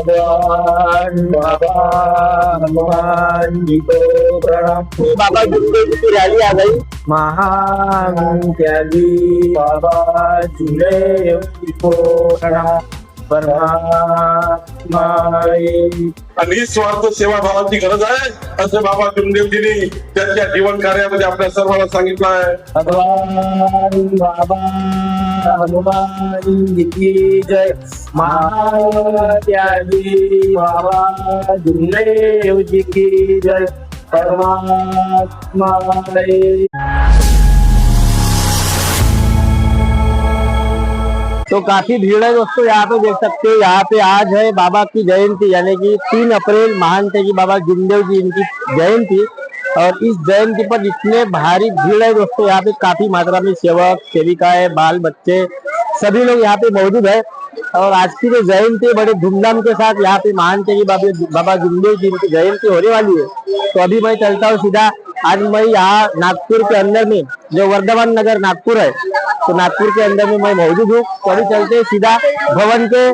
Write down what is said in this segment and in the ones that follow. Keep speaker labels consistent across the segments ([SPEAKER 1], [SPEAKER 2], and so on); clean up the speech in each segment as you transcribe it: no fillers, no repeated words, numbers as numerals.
[SPEAKER 1] भगवान बाबा हनुमान जी को प्रणाम।
[SPEAKER 2] बाबा जुमदेव जी की रैली आ गई।
[SPEAKER 1] महान त्यागी बाबा जुमदेव जी को प्रणाम। परमात्मा
[SPEAKER 3] आणि निस्वार्थ सेवा भावाची गरज आहे असं बाबा जुमदेवजींनी त्यांच्या जीवन कार्यामध्ये आपल्या सर्वांना सांगितलं आहे।
[SPEAKER 1] भगवान बाबा हनुमान जी की जय। महान त्यागी बाबा जुमदेव जी की जय। परमात्मा
[SPEAKER 2] तो काफी भीड़ है दोस्तों, यहाँ पे देख सकते हो। यहाँ पे आज है बाबा की जयंती, यानी कि 3 अप्रैल महान त्यागी बाबा जुमदेव जी इनकी जयंती। और इस जयंती पर इतने भारी भीड़ है दोस्तों। यहाँ पे काफी मात्रा में सेवक सेविकाएं बाल बच्चे सभी लोग यहाँ पे मौजूद है। और आज की जो जयंती है बड़े धूमधाम के साथ यहाँ पे महान त्यागी बाबा जुमदेव जी इनकी जयंती होने वाली है। तो अभी मैं चलता हूँ सीधा। आज मैं यहाँ नागपुर के अंदर में जो वर्धमान नगर नागपुर है, तो नागपुर के अंदर में मैं मौजूद हूँ। तो अभी चलते हैं सीधा भवन के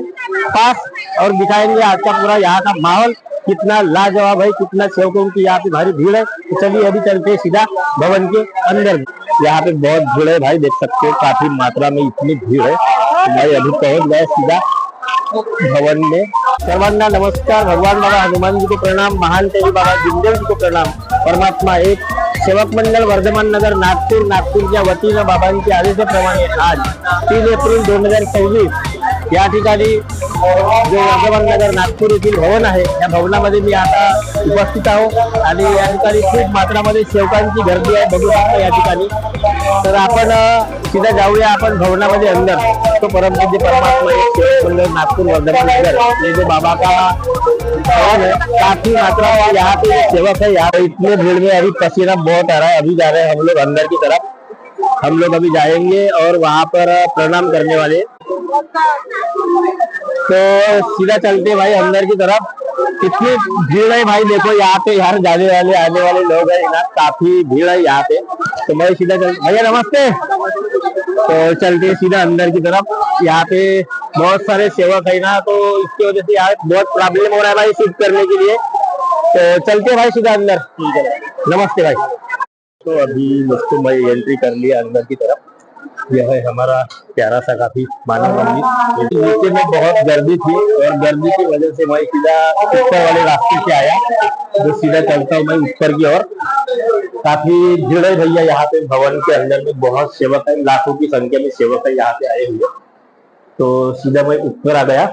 [SPEAKER 2] पास और दिखाएंगे आज का पूरा यहाँ का माहौल कितना लाजवाब है, कितना सेवकों की यहाँ पे भारी भीड़ है। तो चलिए अभी चलते हैं सीधा भवन के अंदर। यहाँ पे बहुत भीड़ है भाई, देख सकते हो काफी मात्रा में इतनी भीड़ है। तो भाई अभी पहुंच गए सीधा भवन में। सर्वांना नमस्कार, भगवान बाबा हनुमान जी को प्रणाम, महान त्यागी बाबा जुमदेव जी को प्रणाम। परमात्मा एक सेवक मंडळ वर्धमान नगर नागपूरच्या वतीनं बाबांच्या आदेशाप्रमाणे आज 3 एप्रिल 2026 या ठिकाणी जो वर्धमान नगर नागपूर येथील भवन आहे, या भवनामध्ये मी आता उपस्थित आहोत आणि या ठिकाणी खूप मात्रामध्ये सेवकांची गर्दी आहे, बघू शकता या ठिकाणी। तर आपण सीधा जाऊया आपण भवनामध्ये अंदर। तो परमपूज्य परमात्मा एक सेवक मंडळ नागपुर वर्धमान नगर ये जो बाबा का भवन है, काफी मात्रा में यहाँ पे सेवक है। यहाँ पे इतने भीड़ में अभी पसीना बहुत आ रहा है। अभी जा रहे हैं हम लोग अंदर की तरफ। हम लोग अभी जाएंगे और वहाँ पर प्रणाम करने वाले। तो सीधा चलते भाई अंदर की तरफ। कितनी भीड़ है भाई, देखो यहाँ पे यार जाने वाले आने वाले लोग हैं ना, काफी भीड़ है यहाँ पे। तो मैं सीधा भैया नमस्ते। तो चलते सीधा अंदर की तरफ। यहाँ पे बहुत सारे सेवक है ना, तो इसकी वजह से यहाँ बहुत प्रॉब्लम हो रहा है भाई शूट करने के लिए। तो चलते भाई सीधा अंदर। नमस्ते भाई। तो अभी दोस्तों मैं एंट्री कर लिया अंदर की तरफ। यह है हमारा प्यारा सा काफी मानव मंदिर। नीचे में बहुत गर्दी थी और गर्दी की वजह से मैं सीधा ऊपर वाले रास्ते से आया, जो सीधा चलता हूँ मैं ऊपर की ओर। काफी भीड़ है भैया यहाँ पे भवन के अंदर में, बहुत सेवक है, लाखों की संख्या में सेवक है यहाँ पे आए हुए। तो सीधा मैं ऊपर आ गया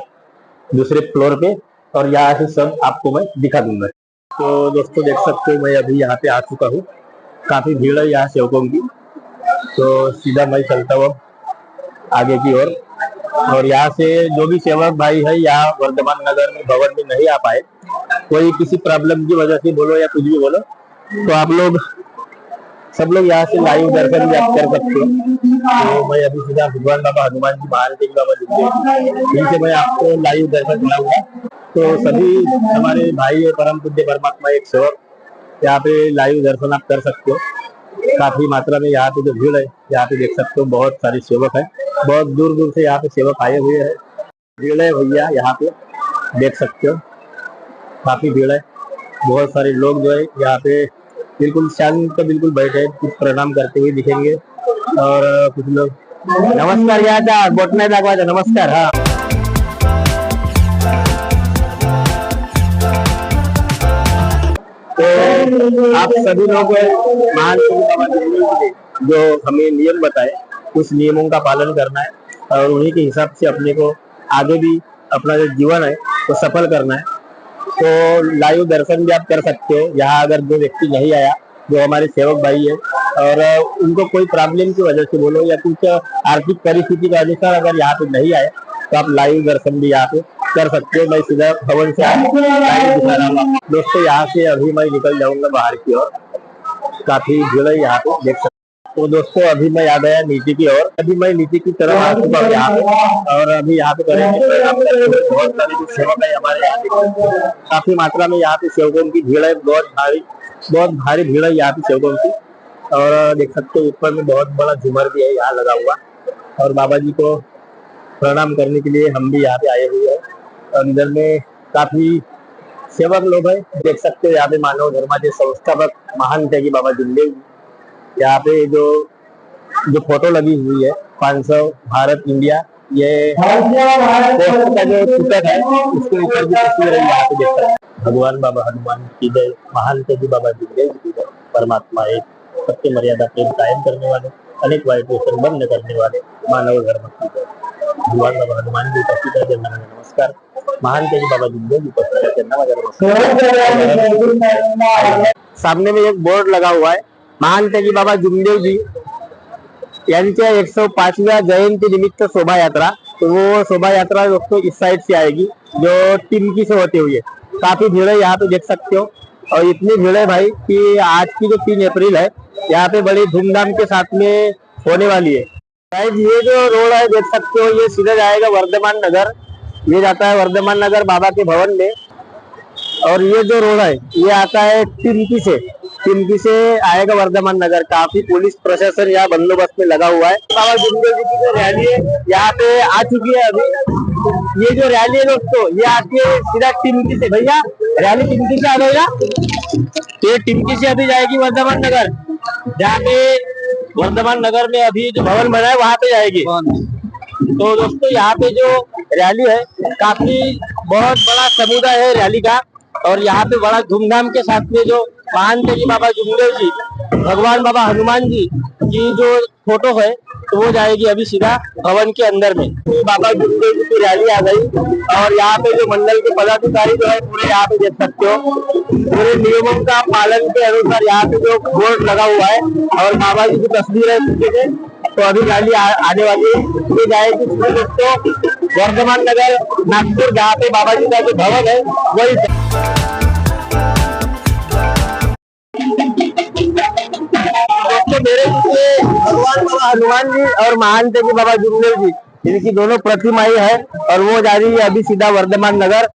[SPEAKER 2] दूसरे फ्लोर पे और यहाँ से सब आपको मैं दिखा दूंगा। तो दोस्तों देख सकते हो मैं अभी यहाँ पे आ चुका हूँ। काफी भीड़ है यहाँ सेवकों की। तो सीधा मैं चलता हूँ आगे की ओर। और यहाँ से जो भी सेवक भाई है यहाँ वर्धमान नगर में भवन में नहीं आ पाए, कोई किसी प्रॉब्लम की वजह से बोलो या कुछ भी बोलो, तो आप लोग सब लोग यहाँ से लाइव दर्शन भी आप कर सकते हो। तो मैं अभी सीधा भगवान बाबा हनुमान जी महान त्यागी बाबा जुमदेव से मैं आपको लाइव दर्शन कराऊंगा। तो सभी हमारे भाई है परम पूज्य परमात्मा एक सेवक, यहाँ पे लाइव दर्शन आप कर सकते हो। काफी मात्रा में यहाँ पे जो भीड़ है, यहाँ पे देख सकते हो बहुत सारे सेवक है, बहुत दूर दूर से यहाँ पे सेवक आए हुए हैं। भीड़ है भैया यहाँ पे देख सकते हो, काफी भीड़ है। बहुत सारे लोग जो है यहाँ पे बिल्कुल शांत बिल्कुल बैठे, कुछ प्रणाम करते हुए दिखेंगे। और कुछ लोग नमस्कार याचा बोट नाही दाखवायचा, नमस्कार। हाँ तो आप सभी लोग महान जो हमें नियम बताए, उस नियमों का पालन करना है और उन्हीं के हिसाब से अपने को आगे भी अपना जो जीवन है वो सफल करना है। तो लाइव दर्शन भी आप कर सकते हो। यहाँ अगर जो व्यक्ति नहीं आया, जो हमारे सेवक भाई है और उनको कोई प्रॉब्लम की वजह से बोलो या कुछ आर्थिक परिस्थिति के अनुसार अगर यहाँ पे नहीं आए, तो आप लाइव दर्शन भी यहाँ पे कर सकते हो। मैं सीधा भवन से लाइव दिखा रहा हूँ दोस्तों। यहाँ से अभी मैं निकल जाऊंगा बाहर की ओर। काफी भीड़ है यहाँ पे देख सकते। तो दोस्तों अभी मैं आ गया नीचे की ओर। अभी मैं नीचे की तरफ आ चुका हूँ यहाँ पे और अभी यहाँ पे करेंगे बहुत सारे जो सेवक है हमारे यहाँ पे। काफी मात्रा में यहाँ पे सेवकों की भीड़ है, बहुत भारी भीड़ है यहाँ पे सेवकों की। और देख सकते हो ऊपर में बहुत बड़ा झूमर भी है यहाँ लगा हुआ। और बाबा जी को प्रणाम करने के लिए हम भी यहाँ पे आए हुए हैं। अंदर में काफी सेवक लोग हैं, देख सकते हो यहाँ पे मानव धर्माचे संस्थापक महान त्यागी बाबा जुमदेव जी। यहाँ पे जो जो फोटो लगी हुई है 500 भारत इंडिया, ये पोस्ट का जो चित्र है उसके ऊपर भी तस्वीर है, यहाँ पे देख सकते हैं। भगवान बाबा हनुमान की जय, महान त्यागी बाबा जुमदेव जी की जय। परमात्मा एक, सत्य मर्यादा प्रेम कायम करने वाले, अनेक वाइट व्यसन बंद करने वाले मानव धर्म की जय। भगवान बाबा हनुमान जी उपस्थित है, नमस्कार। महान त्यागी बाबा जुमदेव जी उपस्थित है, नमस्कार। सामने में एक बोर्ड लगा हुआ है, महान त्यागी बाबा जुमदेव जी यांच्या 105व्या जयंती निमित्त शोभा यात्रा। तो वो शोभा यात्रा दोस्तों इस साइड से आएगी, जो टिमकी से होते हुए। काफी भीड़ है यहाँ पे, देख सकते हो। और इतनी भीड़ है भाई कि आज की जो 3 अप्रैल है, यहाँ पे बड़ी धूमधाम के साथ में होने वाली है। गाइस ये जो रोड है देख सकते हो, ये सीधा जाएगा वर्धमान नगर, ये जाता है वर्धमान नगर बाबा के भवन में। और ये जो रोड है ये आता है टिमकी से आएगा वर्धमान नगर। काफी पुलिस प्रशासन यहाँ बंदोबस्त में लगा हुआ है। बाबा जुमदेव जी की जो रैली है यहाँ पे आ चुकी है अभी। ये जो रैली है दोस्तों, ये आती है सीधा टिमकी से। भैया रैली टिमकी से आ गई ना, ये टिमकी से अभी जाएगी वर्धमान नगर, जहाँ पे वर्धमान नगर में अभी जो भवन बना है वहां पे जाएगी। तो दोस्तों यहाँ पे जो रैली है, काफी बहुत बड़ा समुदाय है रैली का। और यहाँ पे बड़ा धूमधाम के साथ में जो महान त्यागी बाबा जुमदेव जी, भगवान बाबा हनुमान जी की जो फोटो है, तो वो जाएगी अभी सीधा भवन के अंदर में। तो बाबा जुमदेव जी की रैली आ गई। और यहाँ पे जो मंडल के पदाधिकारी जो है पूरे यहाँ पे देख सकते हो, पूरे नियमों का पालन के अनुसार यहाँ पे जो बोर्ड लगा हुआ है और बाबा जी की तस्वीर है पीछे से। तो अभी रैली आने वाली है, ये जाएगी दोस्तों वर्धमान नगर नागपुर, जहाँ पे बाबा जी का जो भवन है वही। दोस्तों मेरे पीछे भगवान बाबा हनुमान जी और महान त्यागी बाबा जुमदेव जी, इनकी दोनों प्रतिमाएं है और वो जा रही है अभी सीधा वर्धमान नगर।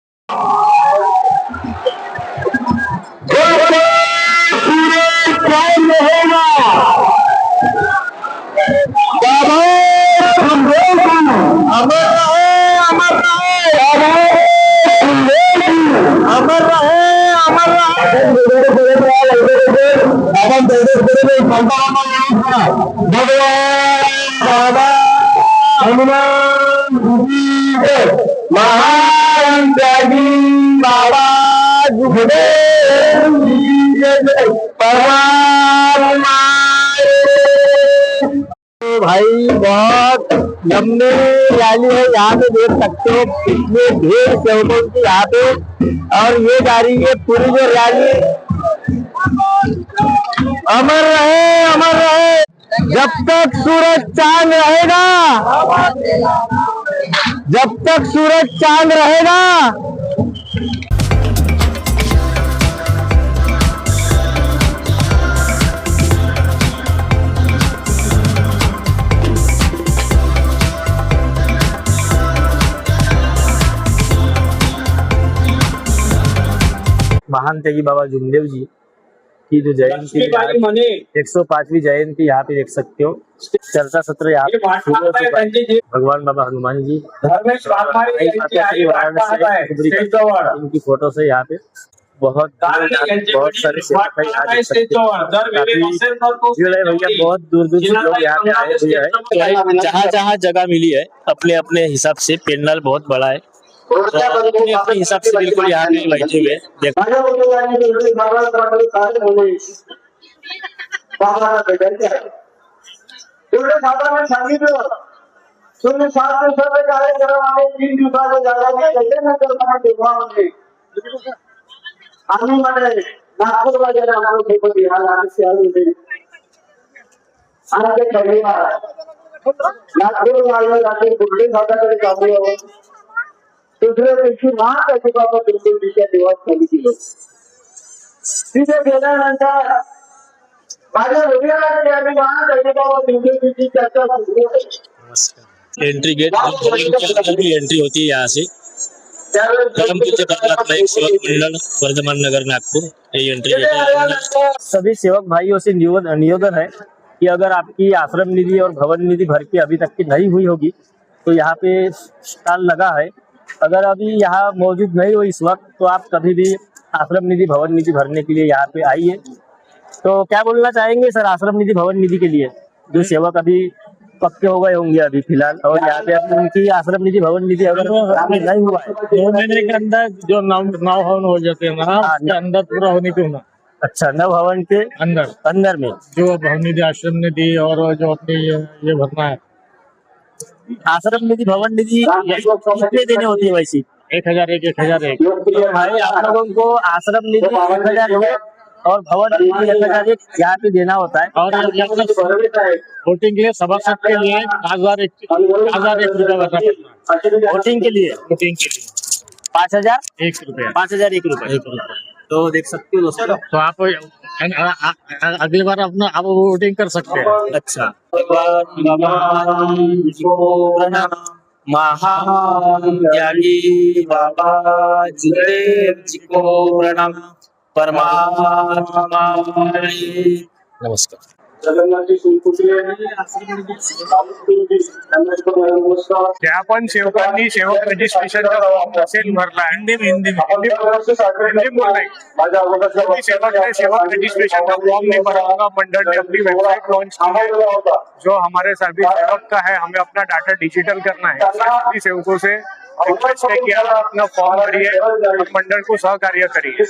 [SPEAKER 2] अमर रहे बाबा हनुमान महान त्यागी बाबा जुमदेव परमात्मा। भाई बहुत लंबी रैली है, यहाँ पे देख सकते हो कितने ढेर सेवकों की यहाँ पे। और ये जा रही है पूरी जो रैली, अमर रहे जब तक सूरज चांद रहेगा, जब तक सूरज चांद रहेगा। महान त्यागी बाबा जुमदेव जी की जो जयंती 105वीं जयंती यहाँ पे देख सकते हो। चर्चा सत्र यहाँ पे भगवान बाबा हनुमान जी इनकी फोटो से यहाँ पे बहुत सारे भैया, बहुत दूर दूर से लोग यहाँ पे आए हुए हैं। जहाँ जगह मिली है अपने अपने हिसाब से, पेंडल बहुत बड़ा है, अपने हिसाब से बिल्कुल यहाँ पे बैठे हुए
[SPEAKER 1] सांगितलं तुम्ही 7 दिवसाचा कार्यक्रम आहे, 3 दिवसाचा झाला त्याच्यानंतर मला तेव्हा म्हणजे आम्ही म्हणजे नागपूरला गेला आम्ही सोबत यायला आले आणि ते परिवार नागपूर आले रात्री कुठे भागाकडे जातो। दुसऱ्या दिवशी महान त्यागी बाबा जुमदेव जीच्या देवात खाली गेलो। तिथे गेल्यानंतर माझ्या हृदयाला आम्ही महान त्यागी बाबा जुमदेव जीची चर्चा सुरू आहे।
[SPEAKER 2] एंट्री गेट एंट्री होती है यहाँ से मंडल वर्धमान नगर नागपुर, ये एंट्री गेट है। सभी सेवक भाइयों से निवेदन है कि अगर आपकी आश्रम निधि और भवन निधि भर के अभी तक की नहीं हुई होगी तो यहाँ पे स्टॉल लगा है, अगर अभी यहाँ मौजूद नहीं हो इस वक्त तो आप कभी भी आश्रम निधि भवन निधि भरने के लिए यहाँ पे आइए। तो क्या बोलना चाहेंगे सर आश्रम निधि भवन निधि के लिए, जो सेवक अभी पक्के हो गए होंगे अभी फिलहाल, और यहाँ पे अभी उनकी आश्रम निधि भवन निधि अगर नहीं हुआ है
[SPEAKER 4] 2 महीने के अंदर जो नाव हवन हो जाते हैं ना, उसके अंदर पूरा होने पे होना।
[SPEAKER 2] अच्छा, नव भवन के अंदर में
[SPEAKER 4] जो भवन निधि आश्रम निधि और जो अपनी ये भरना है
[SPEAKER 2] आश्रम निधि भवन निधि कितने देने होती है वैसी?
[SPEAKER 4] 1001
[SPEAKER 2] तो भाई आप लोगों को आश्रम निधि 1001 और भवन निधि 1001 यहाँ पे देना होता है।
[SPEAKER 4] और वोटिंग के लिए सभासद के लिए 1001 रुपया भरना पड़ता है।
[SPEAKER 2] वोटिंग के लिए
[SPEAKER 4] 5001 रुपया।
[SPEAKER 2] 5001 रुपए। तो देख सकते हो दोस्तों।
[SPEAKER 4] तो आप अगली बार अपना आप वोटिंग कर सकते हैं।
[SPEAKER 2] अच्छा, महान त्यागी बाबा जुदेव जी को प्रणाम। परमात्मा नमस्कार।
[SPEAKER 1] जगन्नाथची संस्कृती
[SPEAKER 4] त्या पण सेवकांनी सेवक रजिस्ट्रेशनचा फॉर्म असेल भरला हिंदी सेवक रजिस्ट्रेशन का फॉर्म नहीं भरा होगा। मंडल ने अपनी वेबसाइट लॉन्च की, जो हमारे सभी सेवक का है, हमें अपना डाटा डिजिटल करना है। सभी सेवकों से रिक्वेस्ट है कि आप अपना फॉर्म भरिए और मंडल को सहकार्य करिए।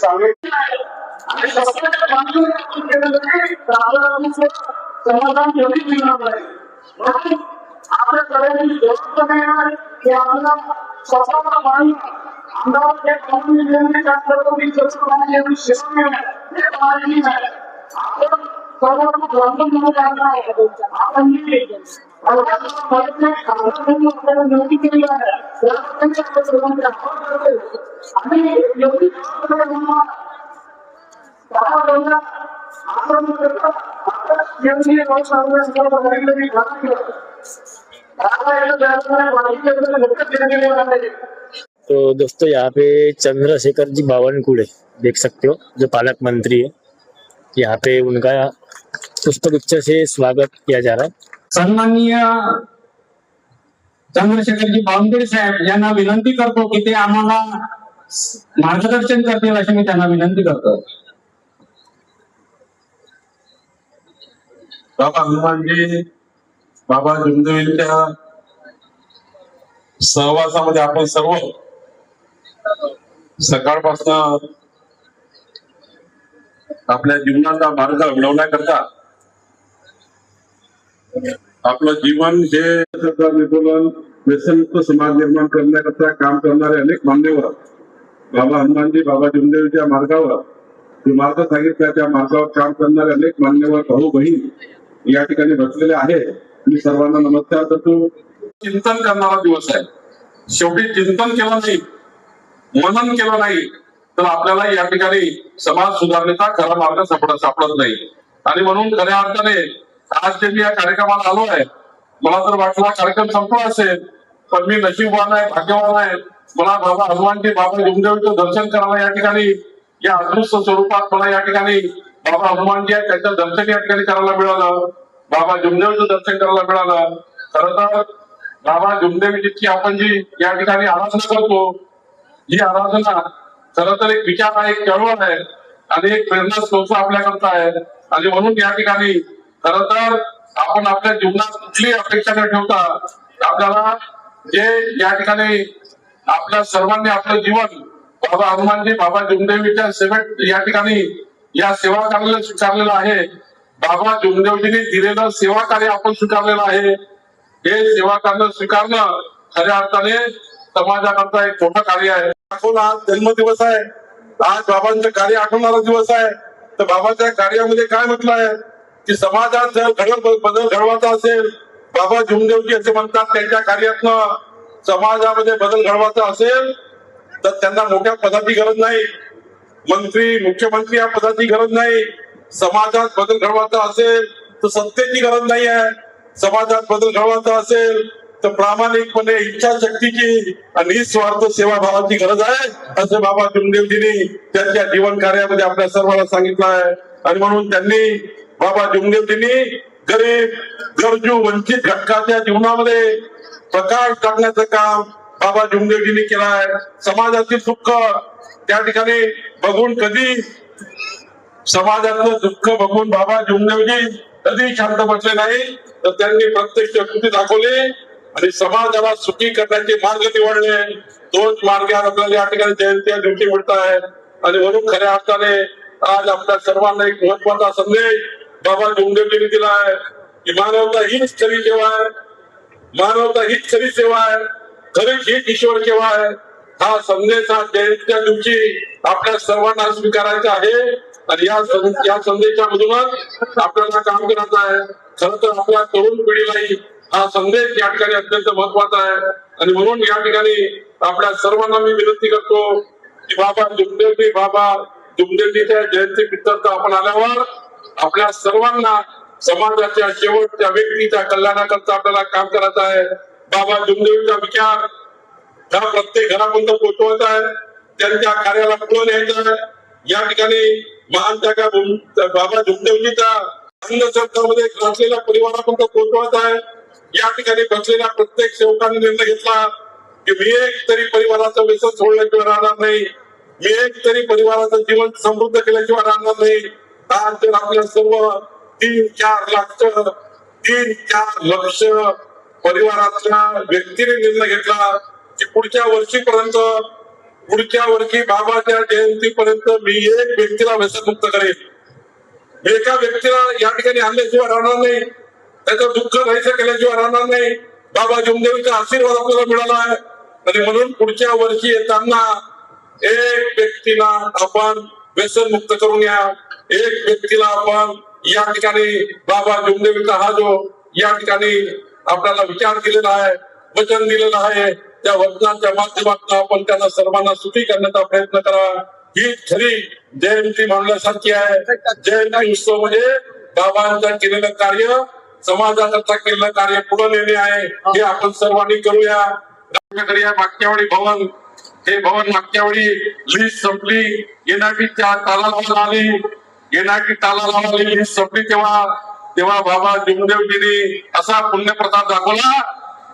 [SPEAKER 1] समाधान जल्दी मिलना पड़ेगा। आपल्या सगळ्यांनी जबाबदारी आहे की आपल्याला स्वतःला मानून आमदार जे कानूनी निर्णय करतो की स्वतःला एवढी सेवा मिळणार हे मानली नाही। आपण सर्वांना ग्रामीण म्हणून आहे आपण आपल्याला नोंदणी केली आहे आणि एवढी
[SPEAKER 2] तो दोस्तों यहाँ पे चंद्रशेखर जी बावनकुळे देख सकते हो, जो पालक मंत्री है। यहाँ पे उनका पुष्पगुच्छ से स्वागत किया जा रहा है।
[SPEAKER 5] सन्माननीय चंद्रशेखरजी बावनकुळे साहेब यांना विनंती करतो की ते आम्हाला मार्गदर्शन करतील अशी मी त्यांना विनंती करतो।
[SPEAKER 3] बाबा हनुमानजी बाबा जुमदेवींच्या सहवासामध्ये आपण सर्व सकाळपासून आपल्या जीवनाचा मार्ग घडवण्याकरता आपलं जीवन हे निर्मूलन व्यसनमुक्त समाज निर्माण करण्याकरता काम करणारे अनेक मान्यवर बाबा हनुमानजी बाबा जुमदेवीच्या मार्गावर जो मार्ग सांगितला त्या मार्गावर काम करणारे अनेक मान्यवर भाऊ बहीण या ठिकाणी बसलेले आहे। मी सर्वांना नमस्कार करतो। चिंतन करणारा दिवस आहे। शेवटी चिंतन केलं नाही, मनन केलं नाही तर आपल्याला या ठिकाणी समाज सुधारणेचा खरा मार्ग सापडत नाही। आणि म्हणून खऱ्या अर्थाने आज जे मी या कार्यक्रमाला आलो आहे, मला तर वाटला कार्यक्रम संपला असेल, पण मी नशीबवान आहे, भाग्यवान आहे। मला बाबा हनुमानजी बाबा जुमदेवीचं दर्शन करायला या ठिकाणी या अदृश्य स्वरूपात मला या ठिकाणी बाबा हनुमानजी आहेत त्यांचं दर्शन या ठिकाणी करायला मिळालं, बाबा जुमदेवीचं दर्शन करायला मिळालं। खरं तर बाबा जुमदेवी जितकी आपण जी या ठिकाणी आराधना करतो, ही आराधना खरं तर एक विचार आहे, एक चळवळ आहे आणि एक प्रेरणा स्रोत आपल्याकरता आहे। आणि म्हणून या ठिकाणी खरं तर आपण आपल्या जीवनात कुठली अपेक्षा न ठेवता आपल्याला जे या ठिकाणी आपल्या सर्वांनी आपलं जीवन बाबा हनुमानजी बाबा जुमदेवीच्या सेवेत या ठिकाणी या सेवा कार्याला स्वीकारलेलं आहे। बाबा जुमदेवजींनी दिलेलं सेवा कार्य आपण स्वीकारलेलं आहे। हे सेवा कार्य स्वीकारणं खऱ्या अर्थाने समाजाकरता एक मोठं कार्य आहे। आज जन्मदिवस आहे, आज बाबांचं कार्य आठवणारा दिवस आहे। तर बाबाच्या कार्यामध्ये काय म्हटलं आहे की समाजात जर बदल घडवायचा असेल, बाबा जुमदेवजी असे म्हणतात त्यांच्या कार्यातनं समाजामध्ये बदल घडवायचा असेल तर त्यांना मोठ्या पदाची गरज नाही, मंत्री मुख्यमंत्री या पदाची गरज नाही। समाजात बदल घडवायचा असेल तर सत्तेची गरज नाही आहे। समाजात बदल घडवायचा असेल तर प्रामाणिकपणे इच्छाशक्तीची आणि निस्वार्थ सेवाभावाची गरज आहे, असं बाबा जुमदेवजींनी त्यांच्या जीवन कार्यामध्ये आपल्या सर्वांना सांगितलं आहे। आणि म्हणून त्यांनी बाबा जुमदेवजींनी गरीब गरजू वंचित घटकाच्या जीवनामध्ये प्रकाश टाकण्याचं काम बाबा जुमदेवजींनी केला आहे. समाजातील दुःख त्या ठिकाणी बघून कधी समाजातलं दुःख बघून बाबा जुमदेवजी कधी शांत बसले नाही, तर त्यांनी प्रत्यक्ष कृती दाखवली आणि समाजाला सुखी करण्याचे मार्ग निवडले. तोच मार्ग आपल्याला या ठिकाणी जयंती दिवशी मिळत आहे. आणि म्हणून खऱ्या अर्थाने आज आपल्या सर्वांना एक महत्वाचा संदेश बाबा जुमदेवजींनी दिला आहे की मानवता हीच खरी सेवा आहे, मानवता हीच खरी सेवा आहे, खरीच हीच ईश्वर सेवा आहे. हा संदेश हा जयंतीच्या दिवशी आपल्या सर्वांना स्वीकारायचा आहे आणि या संदेशामधूनच आपल्याला काम करायचं आहे. खरं तर आपल्या तरुण पिढीलाही हा संदेश या ठिकाणी अत्यंत महत्वाचा आहे. आणि म्हणून या ठिकाणी आपल्या सर्वांना मी विनंती करतो की बाबा जुमदेवजीच्या जयंती निमित्त आपण आल्यावर आपल्या सर्वांना समाजाच्या शेवटच्या व्यक्तीच्या कल्याणाकरता आपल्याला काम करायचं आहे. बाबा जुमदेवजीचा विचार हा प्रत्येक घरापर्यंत पोहोचवायचा आहे, त्यांच्या कार्याला पुढे न्यायचं आहे. या ठिकाणी महान त्या बाबा जुमदेवजीचा अंधश्रद्धामध्ये ग्रासलेल्या परिवारापर्यंत पोहोचवायचा आहे. या ठिकाणी बसलेल्या प्रत्येक सेवकांनी निर्णय घेतला की मी एक तरी परिवाराचं व्यसन सोडल्याशिवाय राहणार नाही, मी एक तरी परिवाराचं जीवन समृद्ध केल्याशिवाय राहणार नाही. आज जर आपल्या सर्व 3-4 लक्ष परिवारातल्या व्यक्तीने निर्णय घेतला की पुढच्या वर्षी बाबाच्या जयंतीपर्यंत मी एक व्यक्तीला व्यसनमुक्त करेन, एका व्यक्तीला या ठिकाणी आणल्याशिवाय राहणार नाही, त्याचं दुःख नाहीसं केल्याशिवाय राहणार नाही. बाबा जुमदेवजीचा आशीर्वाद आपल्याला मिळाला आहे. आणि म्हणून पुढच्या वर्षी येताना एक व्यक्तीला आपण व्यसनमुक्त करून या, एक व्यक्तीला आपण या ठिकाणी बाबा जुमदेवजीचा हा जो या ठिकाणी आपल्याला विचार दिलेला आहे, वचन दिलेलं आहे, त्या वचनाच्या माध्यमातून आपण त्यांना सर्वांना सुखी करण्याचा प्रयत्न करावा. ही खरी जयंती म्हणण्यासारखी आहे. जयंती उत्सव म्हणजे बाबांचं केलेलं कार्य, समाजाकरता केलेलं कार्य पुढे नेणे आहे. हे आपण सर्वांनी करूया. मागच्या वेळी भवन, हे भवन मागच्या वेळी लीज संपली, एनआयटीच्या ताला आली, एनआयटी ताला लावली, लीज संपली तेव्हा बाबा जुमदेवजींनी असा पुण्यप्रताप दाखवला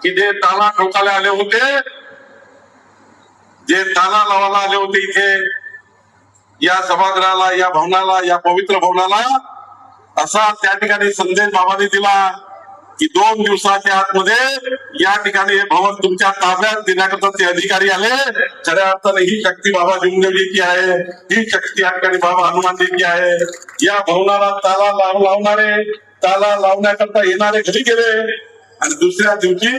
[SPEAKER 3] की जे ताला ठोकायला आले होते, जे ताला लावायला आले होते इथे या सभागृहाला, या भवनाला, या पवित्र भवनाला, असा त्या ठिकाणी संदेश बाबांनी दिला की 2 दिवसाच्या आतमध्ये या ठिकाणी हे भवन तुमच्या ताब्यात देण्याकरता ते अधिकारी आले. खऱ्या अर्थाने ही शक्ती बाबा जुमदेवजीची आहे, ही शक्ती या ठिकाणी बाबा हनुमानजीची आहे. या भवनाला ताला लावण्याकरता येणारे घरी गेले आणि दुसऱ्या दिवशी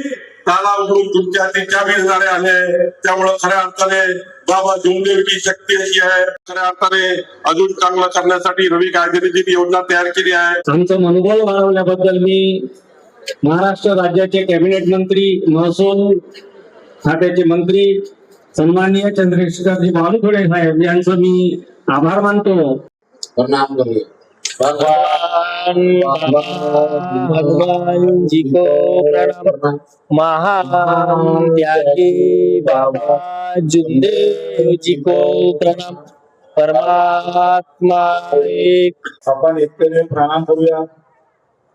[SPEAKER 3] ताला उघडून तुमच्या चाबी देणारे आले. त्यामुळे खऱ्या अर्थाने बाबा जुमदेवची शक्ती अशी आहे. खऱ्या अर्थाने अजून चांगलं करण्यासाठी रवी काळजेंची योजना तयार केली आहे.
[SPEAKER 5] आमचं मनोबल वाढवल्याबद्दल मी महाराष्ट्र राज्याचे कॅबिनेट मंत्री, महसूल खात्याचे मंत्री सन्माननीय चंद्रशेखरजी बावनकुळे साहेब यांचं मी आभार मानतो.
[SPEAKER 2] प्रणाम करूया.
[SPEAKER 6] भगवान जी को प्रणाम. महान त्यागी बाबा जुमदेव जी को प्रणाम. परमात्मा एक.
[SPEAKER 1] आपण एकट्याने प्रणाम करूया.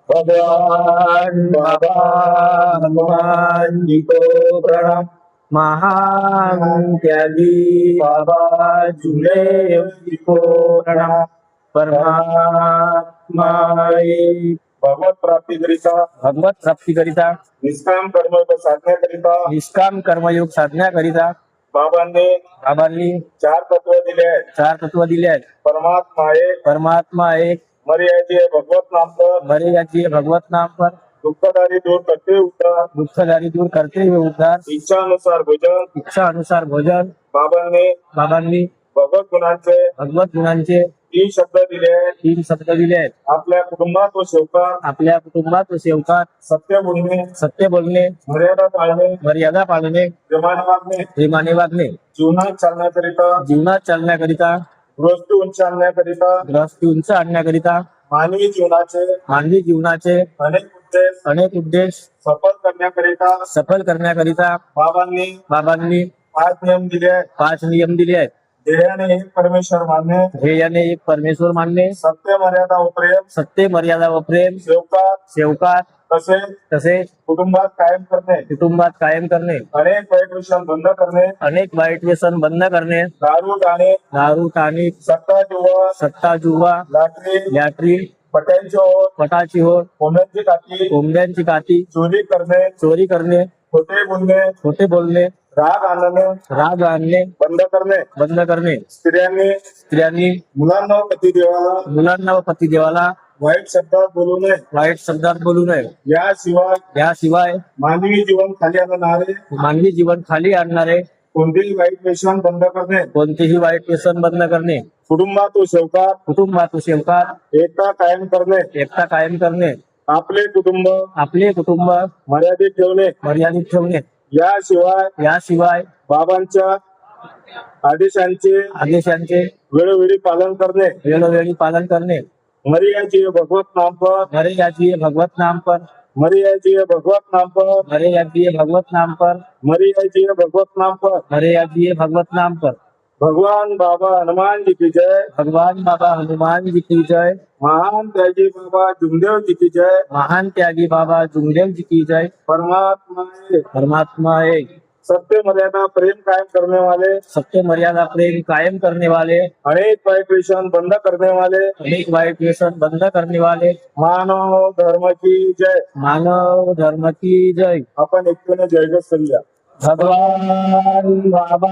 [SPEAKER 6] भगवान बाबा हनुमान जी को प्रणाम. महान त्यागी बाबा जुमदेव जी को प्रणाम. परमात्मा एक.
[SPEAKER 1] भगवत प्राप्तीकरिता निष्काम कर्मयोग साधण्याकरिता बाबांनी 4 तत्व दिले आहेत. परमात्मा एक. मर्यादीय भगवत नाम पर दुःखदारी दूर करते हुए उद्धार. इच्छानुसार भोजन. बाबांनी भगवत गुणांचे 3 शब्द दिले आहेत. आपल्या कुटुंबात व सेवकात सत्य बोलणे, मर्यादा पाळणे, प्रेमाने वागणे, जीवनात चालण्याकरिता गृहस्थी उंच आणण्याकरिता मानवी जीवनाचे अनेक उद्देश सफल करण्याकरिता बाबांनी 5 नियम दिले आहेत. ध्येयाने एक परमेश्वर मानणे, सत्य मर्यादा व प्रेम, सेवकात
[SPEAKER 6] तसेच कुटुंबात कायम करणे अनेक वाईट व्यसन बंद करणे दारू टानिक सट्टा जुवा लॅटरी पटाची होड कोंबड्यांची काती चोरी करणे खोटे बोलणे राग आणणे बंद करणे स्त्रियांनी मुलांना व पतिदेवाला वाईट शब्दात बोलू नये याशिवाय मानवी जीवन खाली आणणारे कोणतेही वाईट व्यसन बंद करणे कुटुंबात व शेवकात एकता कायम करणे आपले कुटुंब मर्यादित ठेवणे याशिवाय बाबांच्या आदेशांचे वेळोवेळी पालन करणे मरिया जी भगवत नाम पर भगवान बाबा हनुमान जी की जय महान त्यागी बाबा जुमदेव जी की जय परमात्मा एक सत्य मर्यादा प्रेम कायम करने वाले अनेक वाईट व्यसन बंद करने वाले मानव धर्म की जय आपण एकट्याने जयघोष करूया भगवान बाबा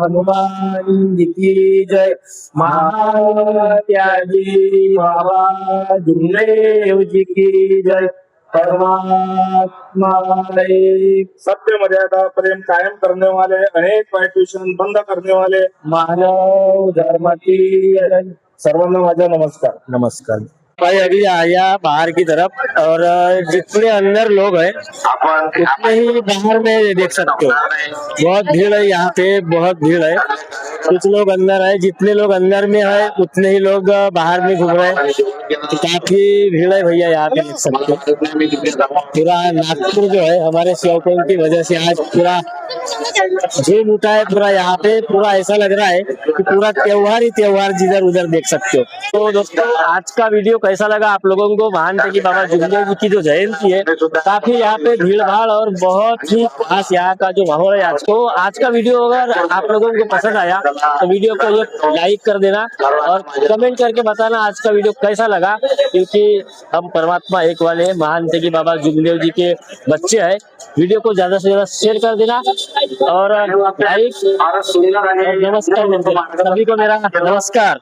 [SPEAKER 6] हनुमान जी की जय महान त्यागी बाबा जुमदेव जी की जय परमात्मा एक सत्य मर्यादा प्रेम कायम करने वाले अनेक वाईट व्यसन बंद करने वाले मानव धर्म की जय सर्वांना माझा नमस्कार
[SPEAKER 2] भाई अभी आया बाहर की तरफ और जितने अंदर लोग हैं उतने ही बाहर में देख सकते हो। बहुत भीड़ है यहाँ पे, बहुत भीड़ है। कुछ लोग अंदर है, जितने लोग अंदर में है उतने ही लोग बाहर में घूम रहे हैं। तो काफी भीड़ है भैया, यहाँ पे देख सकते हो। पूरा नागपुर जो है हमारे सेवकों की वजह से आज पूरा झूम उठा है पूरा यहाँ पे। पूरा ऐसा लग रहा है कि पूरा त्योहार ही त्योहार जिधर उधर देख सकते हो। तो दोस्तों आज का वीडियो कैसा लगा आप लोगों को? महान त्यागी बाबा जुमदेव जी की जो जयंती है, काफी यहाँ पे भीड़ भाड़ और बहुत ही खास यहाँ का जो माहौल है आज। तो आज का वीडियो अगर आप लोगों को पसंद आया तो वीडियो को एक लाइक कर देना और कमेंट करके बताना आज का वीडियो कैसा लगा, क्योंकि हम परमात्मा एक वाले हैं, महान त्यागी बाबा जुमदेव जी के बच्चे हैं। वीडियो को ज्यादा से ज्यादा शेयर कर देना और लाइक और नमस्कार। सभी को मेरा नमस्कार।